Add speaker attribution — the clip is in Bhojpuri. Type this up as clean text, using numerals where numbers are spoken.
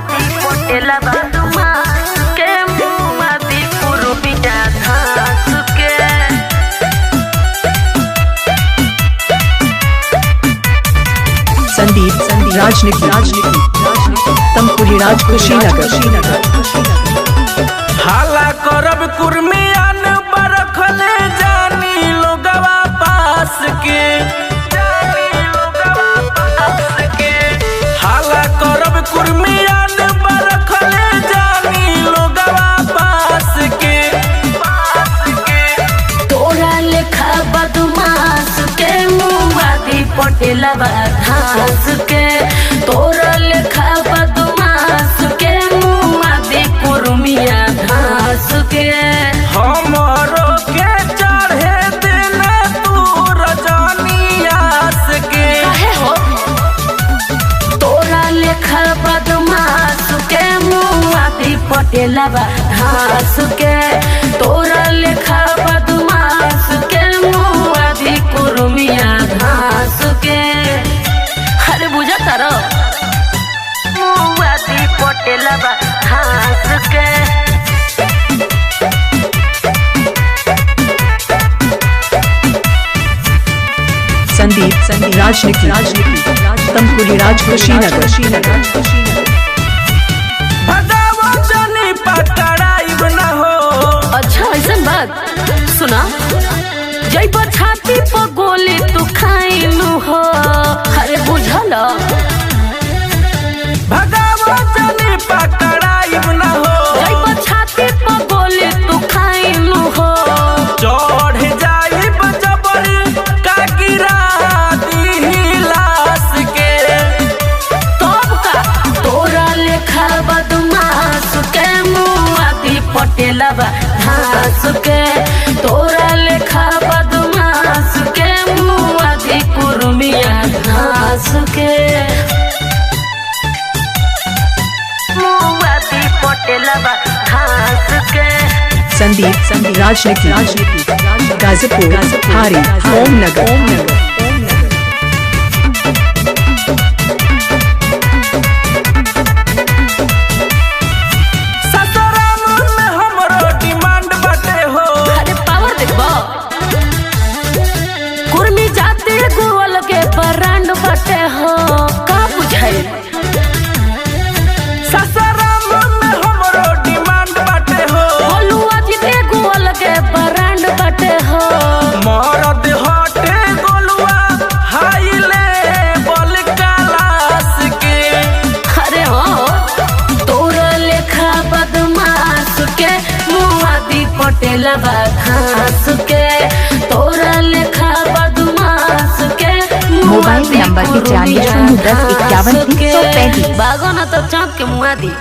Speaker 1: मुआदी पटेला बादुमा के मुआदी पुरुबिया घास के।
Speaker 2: संदीप राजनीति तमकुरी राज कुशीनगर।
Speaker 3: हाला करब कुर्मियान बरखले जानी लोगवा पास के। हाला करब कुर्मियान बरखले जानी लोगवा पास के।
Speaker 1: तोरा लेखा बदमाश के मुआदी पटेला घास के। तोरा लेखा बदमाश के मुआदी कुर्मिया घास के।
Speaker 3: हमरो के चढ़े देना तू रजनियास के।
Speaker 1: काहे हो तोरा लेखा बदमाश के मुआदी पटेला घास के। तोरा लेखा बदमाश के मुआदी कुर्मिया घास के। अरे बुझा तारो मुआदी पटेला घास के।
Speaker 2: संदीप राजनीति तमकुरी राज कुशीनगर।
Speaker 3: भगावा जनी पकड़ाइब न हो।
Speaker 1: अच्छा ऐसा बात सुना जब छाती पर गोली तू खाइलू हो। अरे बुझल
Speaker 3: भगावा जनी पकड़ाइब न हो।
Speaker 1: जब छाती पर गोली तू खाइलू हो।
Speaker 3: चढ़ जाइब जबरी का गिरा दी लाश के।
Speaker 1: तब का तोरा लेखा बदमाश के मुआदी पटेला घास के। तोरा लेखा बदमाश के मुआदी कुर्मिया घास के। मुआदी पटेला घास के।
Speaker 2: संदीप राजनीति गाजीपुर हारी ओमनगर।
Speaker 3: ससुराल में हमरो डिमांड बाटे हो।
Speaker 1: अरे पावर देखबो कुर्मी जाति गोल के ब्रांड बटे हो। का बुझाई
Speaker 3: ससुराल में हमरो डिमांड बाटे हो।
Speaker 1: बोलुआ जिते गोल के ब्रांड बटे हो।
Speaker 3: मरद हटे गोलुआ हाई लेवल क्लास के।
Speaker 1: अरे हो तोरा लेखा बदमाश के मुआदी पटेला घास के। तोरा लेखा बदमाश के
Speaker 2: मोबाइल नंबर 95 10 51 335।
Speaker 1: बागो ना तो चाँद के मुआदी।